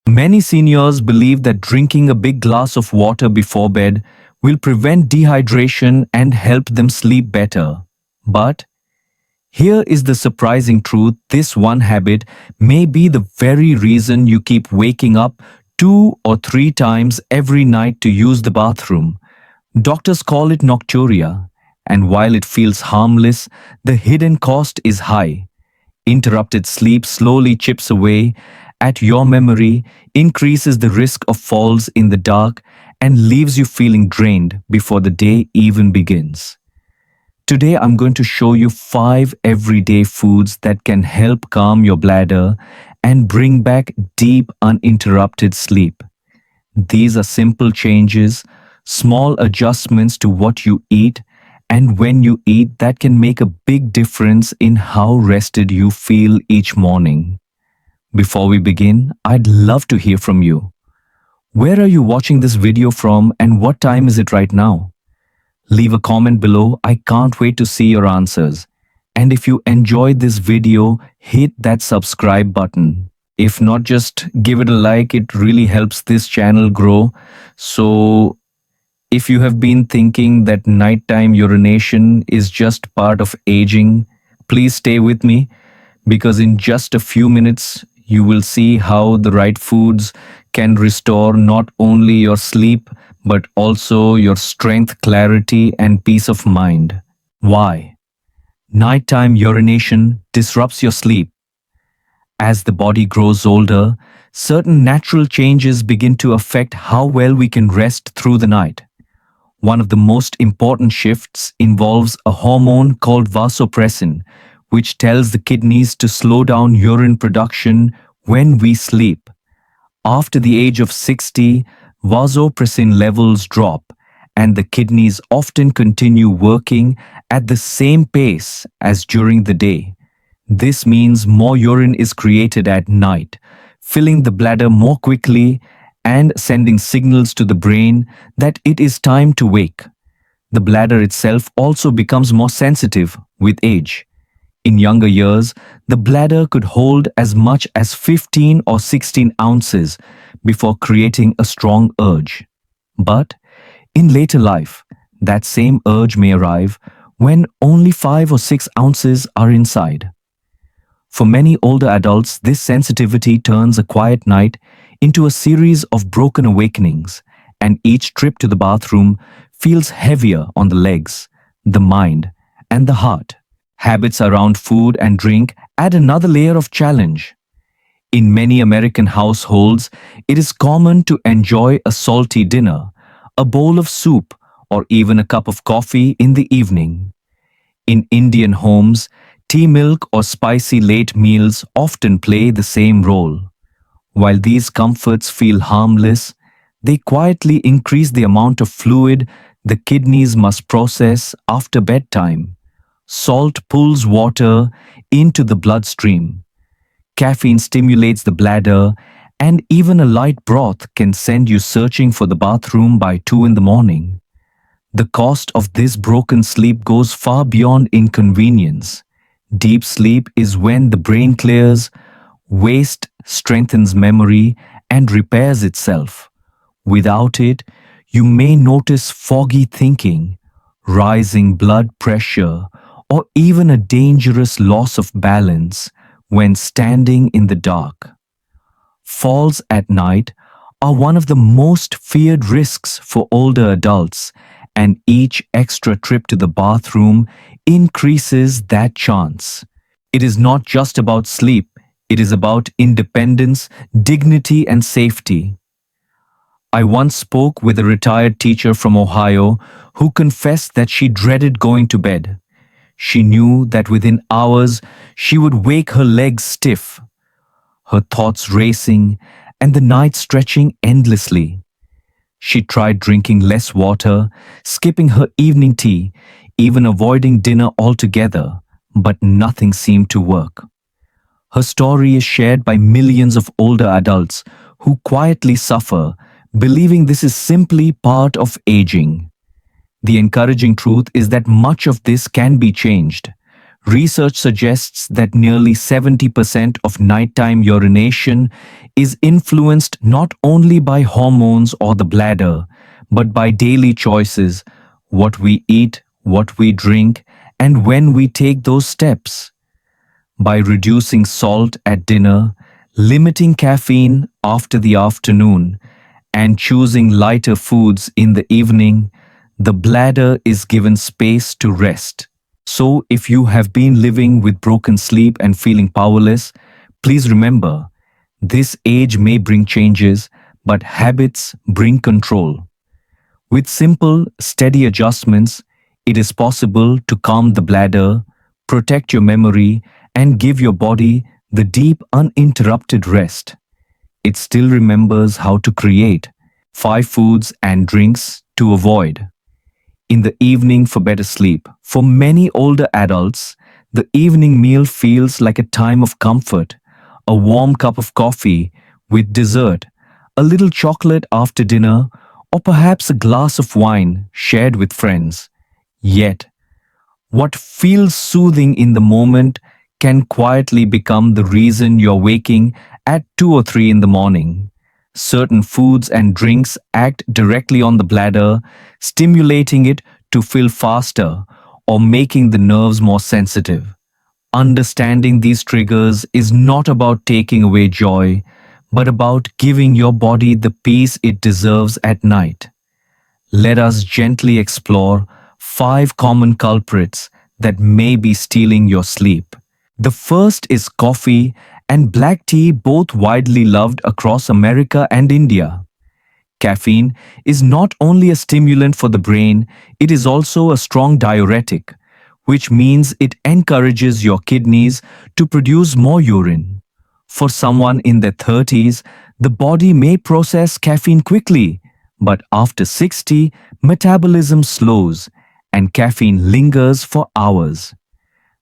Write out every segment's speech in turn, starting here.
Many seniors believe that drinking a big glass of water before bed will prevent dehydration and help them sleep better. But here is the surprising truth: this one habit may be the very reason you keep waking up 2 or 3 times every night to use the bathroom. Doctors call it nocturia, and while it feels harmless, the hidden cost is high. Interrupted sleep slowly chips away at your memory, increases the risk of falls in the dark, and leaves you feeling drained before the day even begins. Today, I'm going to show you 5 everyday foods that can help calm your bladder and bring back deep, uninterrupted sleep. These are simple changes, small adjustments to what you eat and when you eat that can make a big difference in how rested you feel each morning. Before we begin, I'd love to hear from you. Where are you watching this video from and what time is it right now? Leave a comment below. I can't wait to see your answers. And if you enjoyed this video, hit that subscribe button. If not, just give it a like. It really helps this channel grow. So, if you have been thinking that nighttime urination is just part of aging, please stay with me because in just a few minutes, you will see how the right foods can restore not only your sleep but also your strength, clarity, and peace of mind. Why? Nighttime urination disrupts your sleep. As the body grows older, certain natural changes begin to affect how well we can rest through the night. One of the most important shifts involves a hormone called vasopressin, which tells the kidneys to slow down urine production when we sleep. After the age of 60, vasopressin levels drop, and the kidneys often continue working at the same pace as during the day. This means more urine is created at night, filling the bladder more quickly and sending signals to the brain that it is time to wake. The bladder itself also becomes more sensitive with age. In younger years, the bladder could hold as much as 15 or 16 ounces before creating a strong urge. But in later life, that same urge may arrive when only 5 or 6 ounces are inside. For many older adults, this sensitivity turns a quiet night into a series of broken awakenings, and each trip to the bathroom feels heavier on the legs, the mind, and the heart. Habits around food and drink add another layer of challenge. In many American households, it is common to enjoy a salty dinner, a bowl of soup, or even a cup of coffee in the evening. In Indian homes, tea milk or spicy late meals often play the same role. While these comforts feel harmless, they quietly increase the amount of fluid the kidneys must process after bedtime. Salt pulls water into the bloodstream. Caffeine stimulates the bladder, and even a light broth can send you searching for the bathroom by 2 in the morning. The cost of this broken sleep goes far beyond inconvenience. Deep sleep is when the brain clears, waste strengthens memory, and repairs itself. Without it, you may notice foggy thinking, rising blood pressure, or even a dangerous loss of balance when standing in the dark. Falls at night are one of the most feared risks for older adults, and each extra trip to the bathroom increases that chance. It is not just about sleep, it is about independence, dignity, and safety. I once spoke with a retired teacher from Ohio who confessed that she dreaded going to bed. She knew that within hours she would wake her legs stiff, her thoughts racing, and the night stretching endlessly. She tried drinking less water, skipping her evening tea, even avoiding dinner altogether, but nothing seemed to work. Her story is shared by millions of older adults who quietly suffer, believing this is simply part of aging. The encouraging truth is that much of this can be changed. Research suggests that nearly 70% of nighttime urination is influenced not only by hormones or the bladder, but by daily choices, what we eat, what we drink, and when we take those steps. By reducing salt at dinner, limiting caffeine after the afternoon, and choosing lighter foods in the evening, the bladder is given space to rest. So, if you have been living with broken sleep and feeling powerless, please remember this age may bring changes, but habits bring control. With simple, steady adjustments, it is possible to calm the bladder, protect your memory, and give your body the deep, uninterrupted rest. It still remembers how to create 5 foods and drinks to avoid. In the evening for better sleep. For many older adults, the evening meal feels like a time of comfort, a warm cup of coffee with dessert, a little chocolate after dinner, or perhaps a glass of wine shared with friends. Yet, what feels soothing in the moment can quietly become the reason you're waking at 2 or 3 in the morning. Certain foods and drinks act directly on the bladder, stimulating it to fill faster or making the nerves more sensitive. Understanding these triggers is not about taking away joy, but about giving your body the peace it deserves at night. Let us gently explore 5 common culprits that may be stealing your sleep. The first is coffee and black tea, both widely loved across America and India. Caffeine is not only a stimulant for the brain, it is also a strong diuretic, which means it encourages your kidneys to produce more urine. For someone in their 30s, the body may process caffeine quickly, but after 60, metabolism slows and caffeine lingers for hours.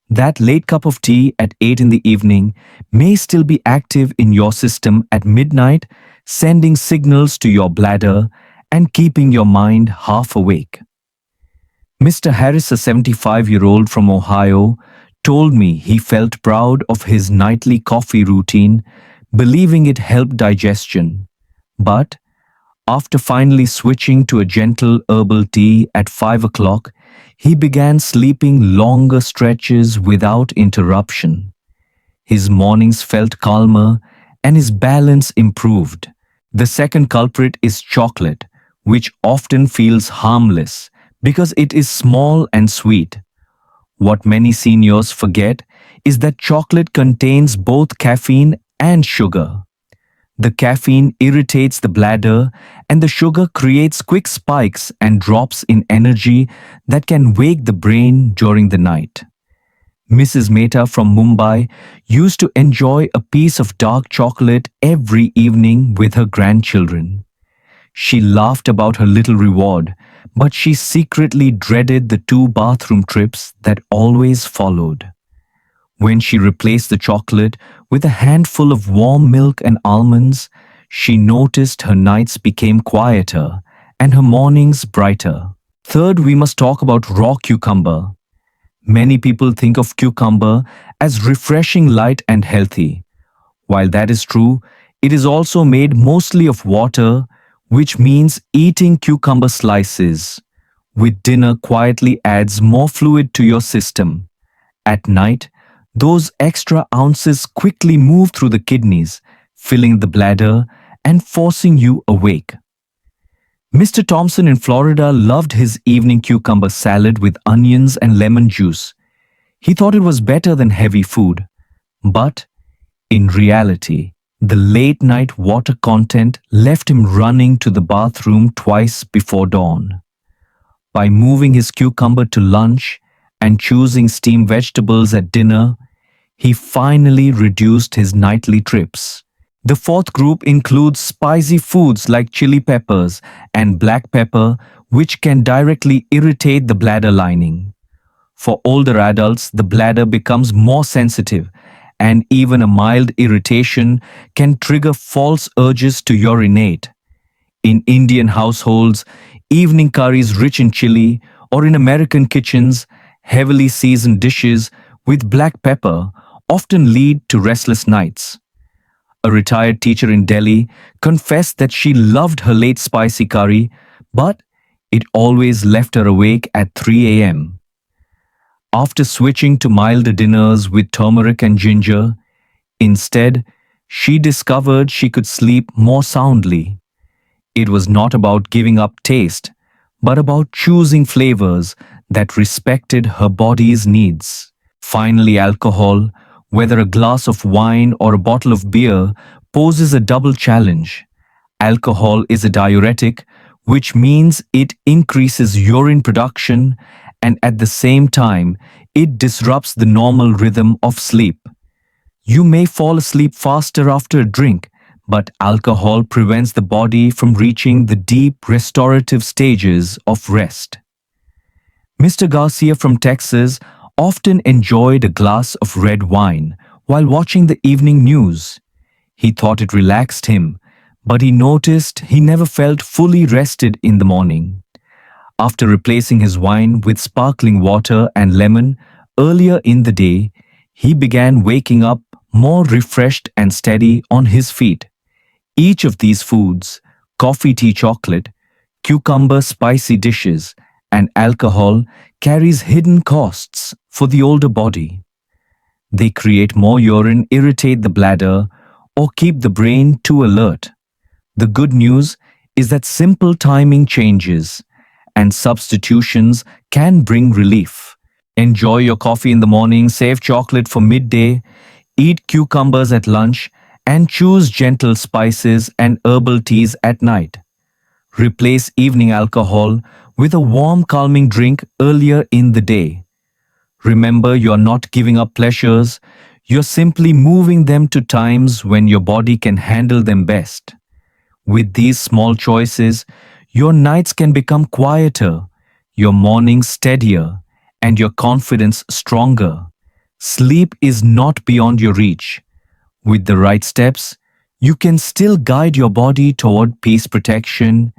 That late cup of tea at 8 in the evening may still be active in your system at midnight, sending signals to your bladder and keeping your mind half awake. Mr. Harris, a 75-year-old from Ohio, told me he felt proud of his nightly coffee routine, believing it helped digestion. But after finally switching to a gentle herbal tea at 5 o'clock, he began sleeping longer stretches without interruption. His mornings felt calmer and his balance improved. The second culprit is chocolate, which often feels harmless because it is small and sweet. What many seniors forget is that chocolate contains both caffeine and sugar. The caffeine irritates the bladder, and the sugar creates quick spikes and drops in energy that can wake the brain during the night. Mrs. Mehta from Mumbai used to enjoy a piece of dark chocolate every evening with her grandchildren. She laughed about her little reward, but she secretly dreaded the 2 bathroom trips that always followed. When she replaced the chocolate with a handful of warm milk and almonds, she noticed her nights became quieter and her mornings brighter. Third, we must talk about raw cucumber. Many people think of cucumber as refreshing, light, and healthy. While that is true, it is also made mostly of water, which means eating cucumber slices with dinner quietly adds more fluid to your system. At night, those extra ounces quickly move through the kidneys, filling the bladder and forcing you awake. Mr. Thompson in Florida loved his evening cucumber salad with onions and lemon juice. He thought it was better than heavy food. But, in reality, the late night water content left him running to the bathroom twice before dawn. By moving his cucumber to lunch and choosing steamed vegetables at dinner, he finally reduced his nightly trips. The fourth group includes spicy foods like chili peppers and black pepper, which can directly irritate the bladder lining. For older adults, the bladder becomes more sensitive, and even a mild irritation can trigger false urges to urinate. In Indian households, evening curries rich in chili, or in American kitchens, heavily seasoned dishes with black pepper often lead to restless nights. A retired teacher in Delhi confessed that she loved her late spicy curry, but it always left her awake at 3 a.m. After switching to milder dinners with turmeric and ginger, instead, she discovered she could sleep more soundly. It was not about giving up taste, but about choosing flavors that respected her body's needs. Finally, alcohol, whether a glass of wine or a bottle of beer, poses a double challenge. Alcohol is a diuretic, which means it increases urine production and at the same time, it disrupts the normal rhythm of sleep. You may fall asleep faster after a drink, but alcohol prevents the body from reaching the deep restorative stages of rest. Mr. Garcia from Texas often enjoyed a glass of red wine while watching the evening news. He thought it relaxed him, but he noticed he never felt fully rested in the morning. After replacing his wine with sparkling water and lemon earlier in the day, he began waking up more refreshed and steady on his feet. Each of these foods, coffee, tea, chocolate, cucumber, spicy dishes, and alcohol, carries hidden costs for the older body. They create more urine, irritate the bladder, or keep the brain too alert. The good news is that simple timing changes and substitutions can bring relief. Enjoy your coffee in the morning, save chocolate for midday, eat cucumbers at lunch, and choose gentle spices and herbal teas at night. Replace evening alcohol with a warm, calming drink earlier in the day. Remember, you're not giving up pleasures, you're simply moving them to times when your body can handle them best. With these small choices, your nights can become quieter, your mornings steadier, and your confidence stronger. Sleep is not beyond your reach. With the right steps, you can still guide your body toward peace, protection,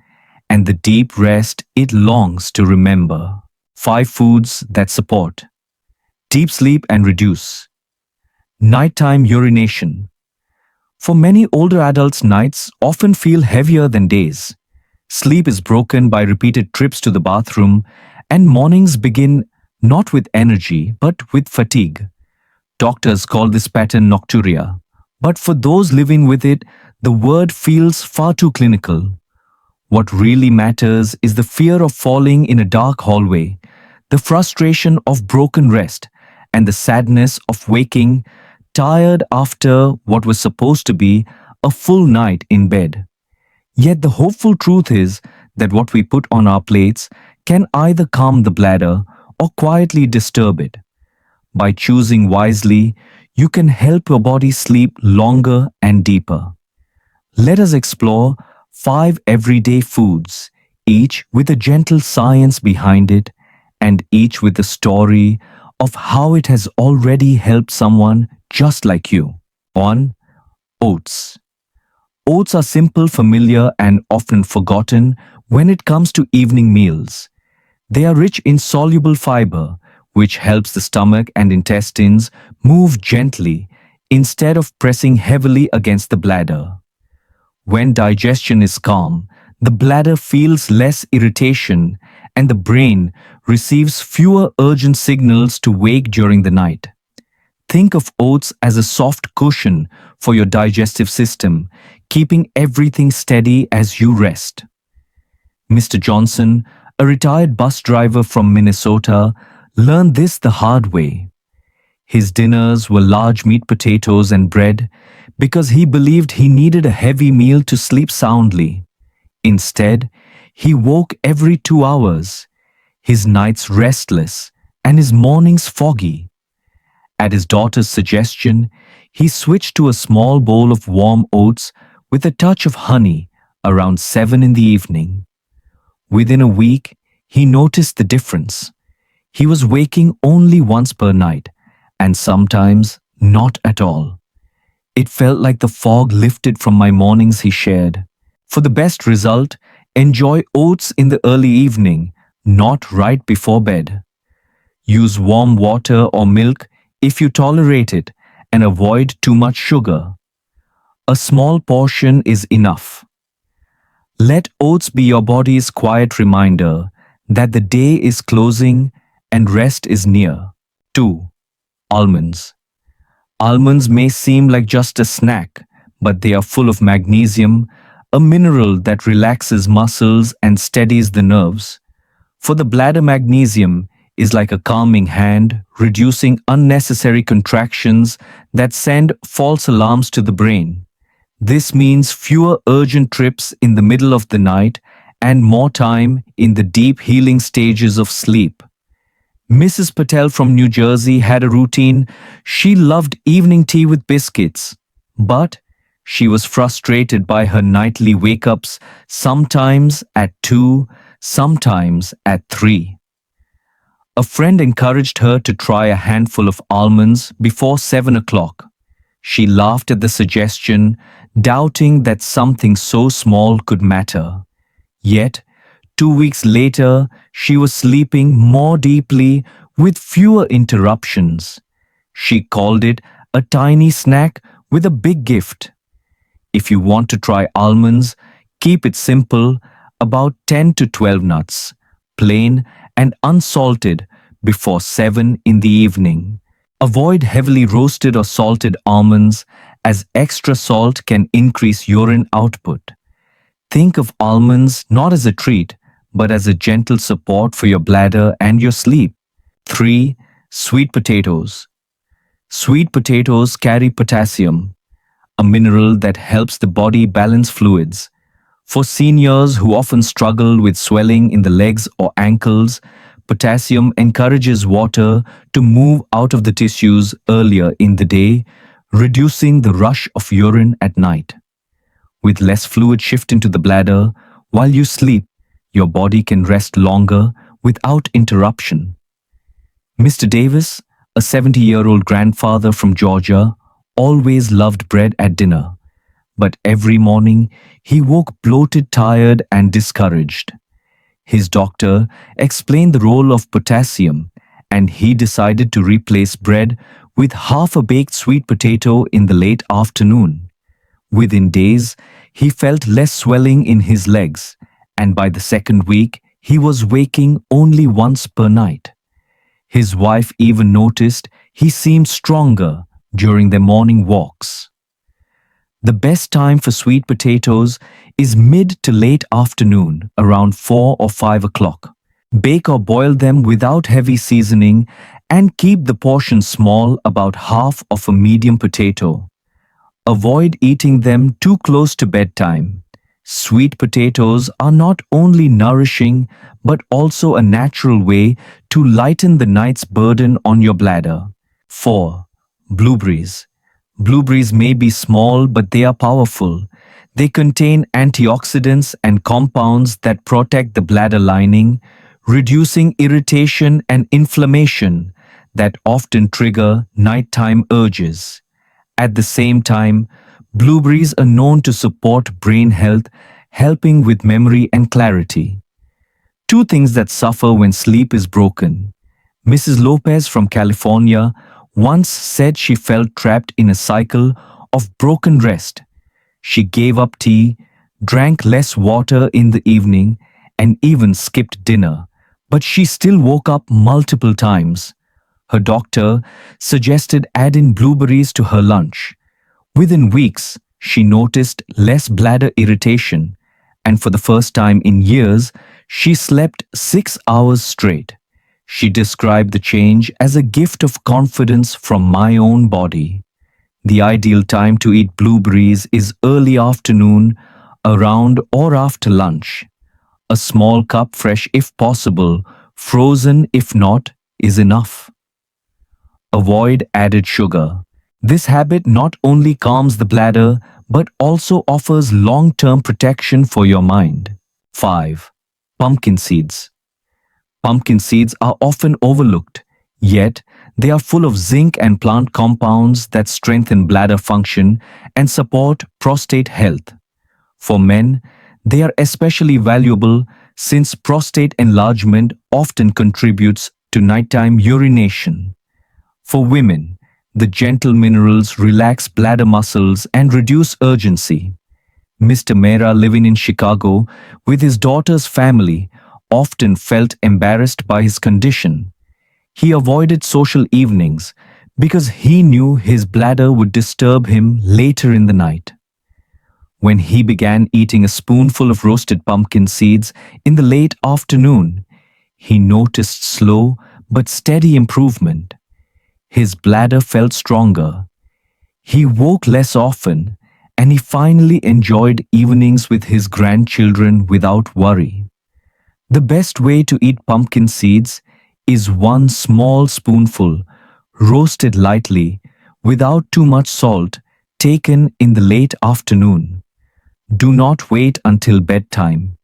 and the deep rest it longs to remember. 5 foods that support deep sleep and reduce nighttime urination. For many older adults, nights often feel heavier than days. Sleep is broken by repeated trips to the bathroom, and mornings begin not with energy but with fatigue. Doctors call this pattern nocturia, but for those living with it, the word feels far too clinical. What really matters is the fear of falling in a dark hallway, the frustration of broken rest, and the sadness of waking tired after what was supposed to be a full night in bed. Yet the hopeful truth is that what we put on our plates can either calm the bladder or quietly disturb it. By choosing wisely, you can help your body sleep longer and deeper. Let us explore 5 everyday foods, each with a gentle science behind it, and each with a story of how it has already helped someone just like you. 1. Oats. Oats are simple, familiar, and often forgotten when it comes to evening meals. They are rich in soluble fiber, which helps the stomach and intestines move gently instead of pressing heavily against the bladder. When digestion is calm, the bladder feels less irritation and the brain receives fewer urgent signals to wake during the night. Think of oats as a soft cushion for your digestive system, keeping everything steady as you rest. Mr. Johnson, a retired bus driver from Minnesota, learned this the hard way. His dinners were large meat, potatoes, and bread because he believed he needed a heavy meal to sleep soundly. Instead, he woke every 2 hours, his nights restless and his mornings foggy. At his daughter's suggestion, he switched to a small bowl of warm oats with a touch of honey around 7 in the evening. Within a week, he noticed the difference. He was waking only once per night, and sometimes not at all. It felt like the fog lifted from my mornings, he shared. For the best result, enjoy oats in the early evening, not right before bed. Use warm water or milk if you tolerate it, and avoid too much sugar. A small portion is enough. Let oats be your body's quiet reminder that the day is closing and rest is near. 2. Almonds. Almonds may seem like just a snack, but they are full of magnesium, a mineral that relaxes muscles and steadies the nerves. For the bladder, magnesium is like a calming hand, reducing unnecessary contractions that send false alarms to the brain. This means fewer urgent trips in the middle of the night and more time in the deep healing stages of sleep. Mrs. Patel from New Jersey had a routine. She loved evening tea with biscuits, but she was frustrated by her nightly wake-ups, sometimes at 2, sometimes at 3. A friend encouraged her to try a handful of almonds before 7 o'clock. She laughed at the suggestion, doubting that something so small could matter. Yet, 2 weeks later, she was sleeping more deeply with fewer interruptions. She called it a tiny snack with a big gift. If you want to try almonds, keep it simple, about 10 to 12 nuts, plain and unsalted, before 7 in the evening. Avoid heavily roasted or salted almonds, as extra salt can increase urine output. Think of almonds not as a treat, but as a gentle support for your bladder and your sleep. 3. Sweet potatoes. Sweet potatoes carry potassium, a mineral that helps the body balance fluids. For seniors who often struggle with swelling in the legs or ankles, potassium encourages water to move out of the tissues earlier in the day, reducing the rush of urine at night. With less fluid shifting to the bladder while you sleep, your body can rest longer without interruption. Mr. Davis, a 70-year-old grandfather from Georgia, always loved bread at dinner. But every morning, he woke bloated, tired, and discouraged. His doctor explained the role of potassium, and he decided to replace bread with half a baked sweet potato in the late afternoon. Within days, he felt less swelling in his legs, and by the second week, he was waking only once per night. His wife even noticed he seemed stronger during their morning walks. The best time for sweet potatoes is mid to late afternoon, around 4 or 5 o'clock. Bake or boil them without heavy seasoning and keep the portion small, about half of a medium potato. Avoid eating them too close to bedtime. Sweet potatoes are not only nourishing but also a natural way to lighten the night's burden on your bladder. 4. Blueberries. Blueberries may be small, but they are powerful. They contain antioxidants and compounds that protect the bladder lining, reducing irritation and inflammation that often trigger nighttime urges. At the same time, blueberries are known to support brain health, helping with memory and clarity. 2 things that suffer when sleep is broken. Mrs. Lopez from California once said she felt trapped in a cycle of broken rest. She gave up tea, drank less water in the evening, and even skipped dinner, but she still woke up multiple times. Her doctor suggested adding blueberries to her lunch. Within weeks, she noticed less bladder irritation, and for the first time in years, she slept 6 hours straight. She described the change as a gift of confidence from my own body. The ideal time to eat blueberries is early afternoon, around or after lunch. A small cup, fresh if possible, frozen if not, is enough. Avoid added sugar. This habit not only calms the bladder but also offers long-term protection for your mind. 5. Pumpkin seeds. Pumpkin seeds are often overlooked, yet they are full of zinc and plant compounds that strengthen bladder function and support prostate health. For men, they are especially valuable since prostate enlargement often contributes to nighttime urination. For women, the gentle minerals relax bladder muscles and reduce urgency. Mr. Mehra, living in Chicago with his daughter's family, often felt embarrassed by his condition. He avoided social evenings because he knew his bladder would disturb him later in the night. When he began eating a spoonful of roasted pumpkin seeds in the late afternoon, he noticed slow but steady improvement. His bladder felt stronger. He woke less often, and he finally enjoyed evenings with his grandchildren without worry. The best way to eat pumpkin seeds is one small spoonful, roasted lightly, without too much salt, taken in the late afternoon. Do not wait until bedtime.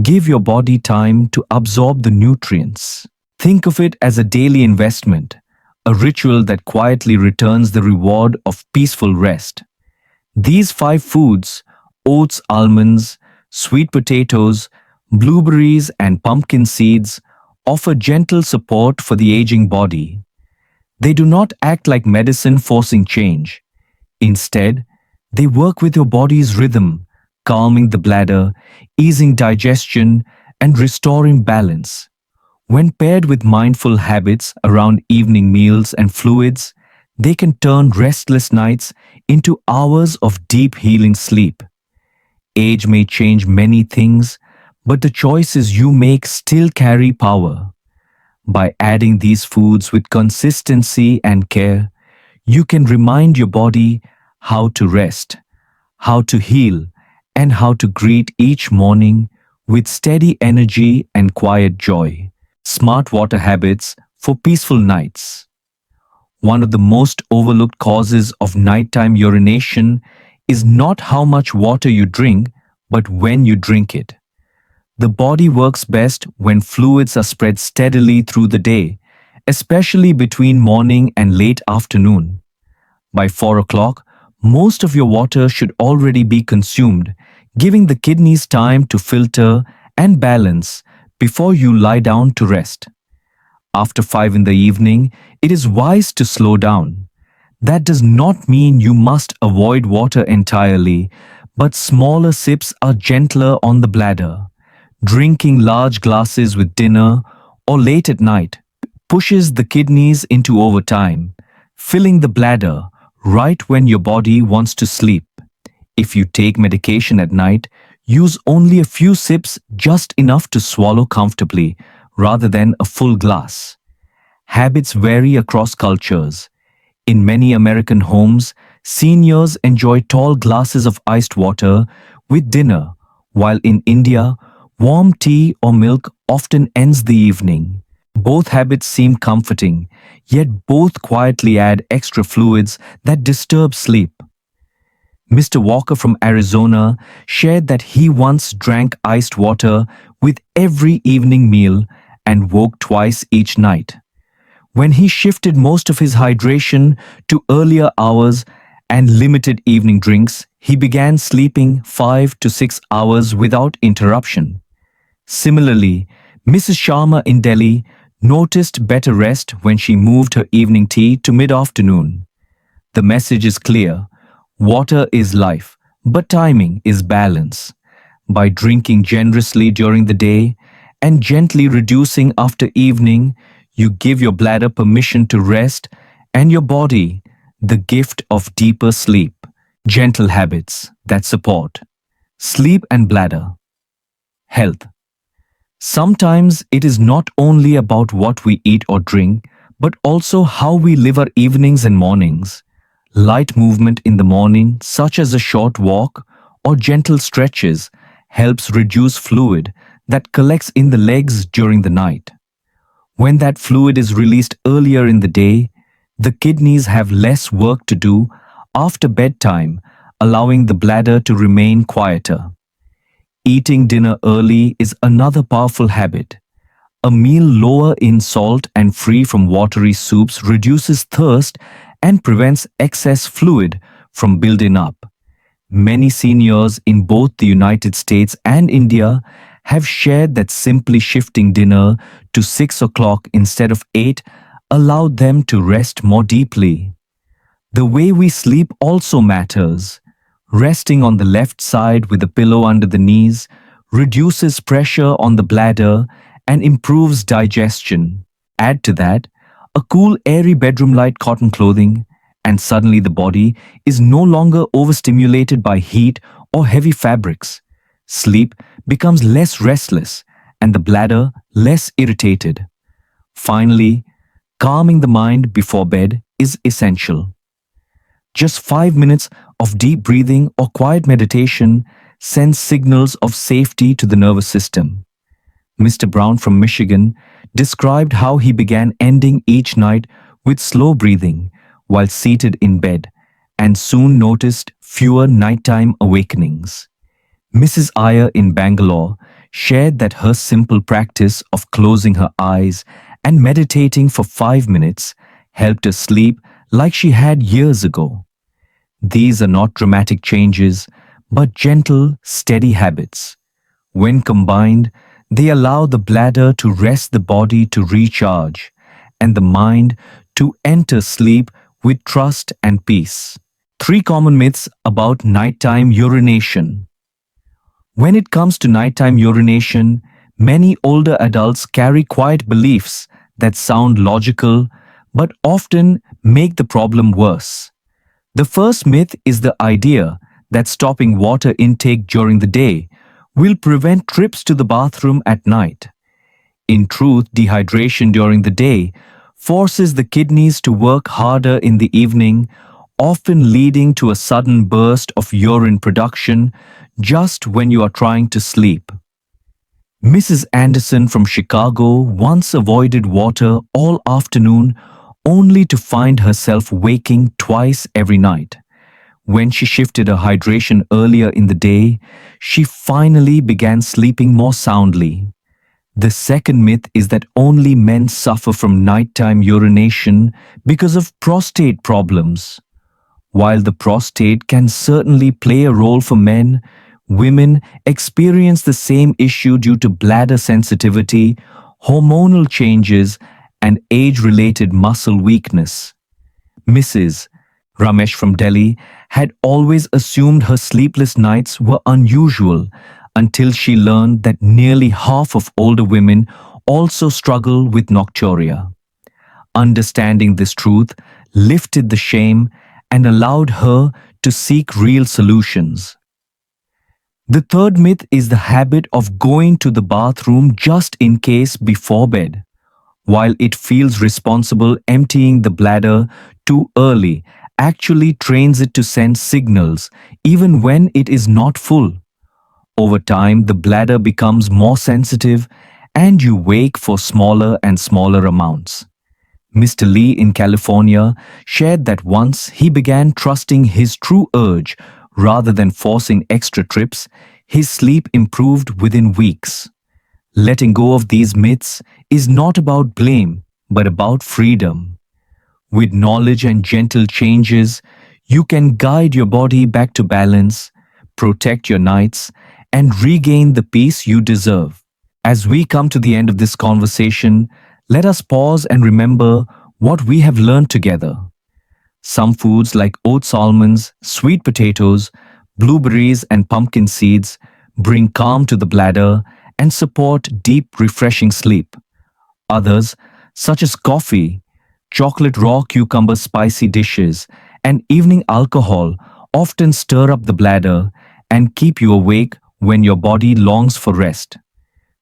Give your body time to absorb the nutrients. Think of it as a daily investment, a ritual that quietly returns the reward of peaceful rest. These five foods, oats, almonds, sweet potatoes, blueberries, and pumpkin seeds, offer gentle support for the aging body. They do not act like medicine forcing change. Instead, they work with your body's rhythm, calming the bladder, easing digestion, and restoring balance. When paired with mindful habits around evening meals and fluids, they can turn restless nights into hours of deep healing sleep. Age may change many things, but the choices you make still carry power. By adding these foods with consistency and care, you can remind your body how to rest, how to heal, and how to greet each morning with steady energy and quiet joy. Smart water habits for peaceful nights. One of the most overlooked causes of nighttime urination is not how much water you drink, but when you drink it. The body works best when fluids are spread steadily through the day, especially between morning and late afternoon. By 4 o'clock, most of your water should already be consumed, giving the kidneys time to filter and balance before you lie down to rest. After 5 in the evening, it is wise to slow down. That does not mean you must avoid water entirely, but smaller sips are gentler on the bladder. Drinking large glasses with dinner or late at night pushes the kidneys into overtime, filling the bladder right when your body wants to sleep. If you take medication at night, use only a few sips, just enough to swallow comfortably, rather than a full glass. Habits vary across cultures. In many American homes, seniors enjoy tall glasses of iced water with dinner, while in India, warm tea or milk often ends the evening. Both habits seem comforting, yet both quietly add extra fluids that disturb sleep. Mr. Walker from Arizona shared that he once drank iced water with every evening meal and woke twice each night. When he shifted most of his hydration to earlier hours and limited evening drinks, he began sleeping 5 to 6 hours without interruption. Similarly, Mrs. Sharma in Delhi noticed better rest when she moved her evening tea to mid-afternoon. The message is clear. Water is life, but timing is balance. By drinking generously during the day and gently reducing after evening, you give your bladder permission to rest and your body the gift of deeper sleep. Gentle habits that support sleep and bladder health. Sometimes it is not only about what we eat or drink, but also how we live our evenings and mornings. Light movement in the morning, such as a short walk or gentle stretches, helps reduce fluid that collects in the legs during the night. When that fluid is released earlier in the day, the kidneys have less work to do after bedtime, allowing the bladder to remain quieter. Eating dinner early is another powerful habit. A meal lower in salt and free from watery soups reduces thirst and prevents excess fluid from building up. Many seniors in both the United States and India have shared that simply shifting dinner to 6 o'clock instead of 8 allow them to rest more deeply. The way we sleep also matters. Resting on the left side with a pillow under the knees reduces pressure on the bladder and improves digestion. Add to that a cool, airy bedroom light cotton clothing, and suddenly the body is no longer overstimulated by heat or heavy fabrics. Sleep becomes less restless and the bladder less irritated. Finally, calming the mind before bed is essential. Just 5 minutes of deep breathing or quiet meditation sends signals of safety to the nervous system. Mr. Brown from Michigan described how he began ending each night with slow breathing while seated in bed and soon noticed fewer nighttime awakenings. Mrs. Iyer in Bangalore shared that her simple practice of closing her eyes and meditating for 5 minutes helped her sleep like she had years ago. These are not dramatic changes, but gentle, steady habits. When combined, they allow the bladder to rest, the body to recharge, and the mind to enter sleep with trust and peace. Three common myths about nighttime urination. When it comes to nighttime urination, many older adults carry quiet beliefs that sound logical but often make the problem worse. The first myth is the idea that stopping water intake during the day will prevent trips to the bathroom at night. In truth, dehydration during the day forces the kidneys to work harder in the evening, often leading to a sudden burst of urine production just when you are trying to sleep. Mrs. Anderson from Chicago once avoided water all afternoon only to find herself waking twice every night. When she shifted her hydration earlier in the day, she finally began sleeping more soundly. The second myth is that only men suffer from nighttime urination because of prostate problems. While the prostate can certainly play a role for men, women experience the same issue due to bladder sensitivity, hormonal changes, and age-related muscle weakness. Mrs. Ramesh from Delhi had always assumed her sleepless nights were unusual until she learned that nearly half of older women also struggle with nocturia. Understanding this truth lifted the shame and allowed her to seek real solutions. The third myth is the habit of going to the bathroom just in case before bed. While it feels responsible, emptying the bladder too early actually trains it to send signals even when it is not full. Over time, the bladder becomes more sensitive and you wake for smaller and smaller amounts. Mr. Lee in California shared that once he began trusting his true urge rather than forcing extra trips, his sleep improved within weeks. Letting go of these myths is not about blame, but about freedom. With knowledge and gentle changes, you can guide your body back to balance, protect your nights, and regain the peace you deserve. As we come to the end of this conversation, let us pause and remember what we have learned together. Some foods like oats, almonds, sweet potatoes, blueberries, and pumpkin seeds bring calm to the bladder and support deep, refreshing sleep. Others, such as coffee, chocolate, raw cucumber, spicy dishes, and evening alcohol, often stir up the bladder and keep you awake when your body longs for rest.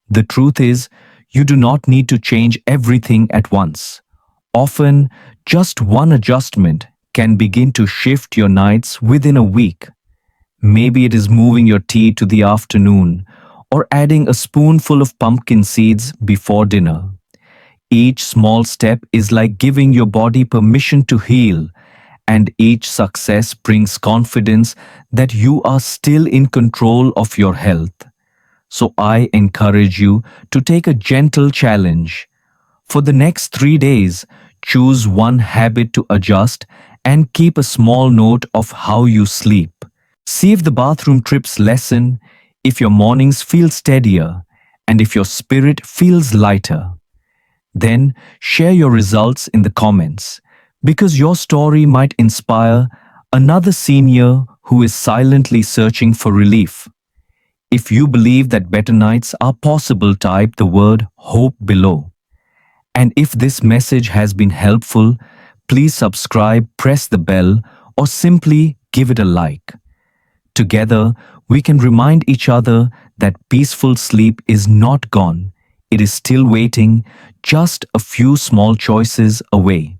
The truth is, you do not need to change everything at once. Often, just one adjustment can begin to shift your nights within a week. Maybe it is moving your tea to the afternoon or adding a spoonful of pumpkin seeds before dinner. Each small step is like giving your body permission to heal, and each success brings confidence that you are still in control of your health. So I encourage you to take a gentle challenge. For the next 3 days, choose one habit to adjust and keep a small note of how you sleep. See if the bathroom trips lessen, if your mornings feel steadier, and if your spirit feels lighter. Then share your results in the comments because your story might inspire another senior who is silently searching for relief. If you believe that better nights are possible, type the word hope below. And if this message has been helpful, please subscribe, press the bell, or simply give it a like. Together, we can remind each other that peaceful sleep is not gone. It is still waiting, just a few small choices away.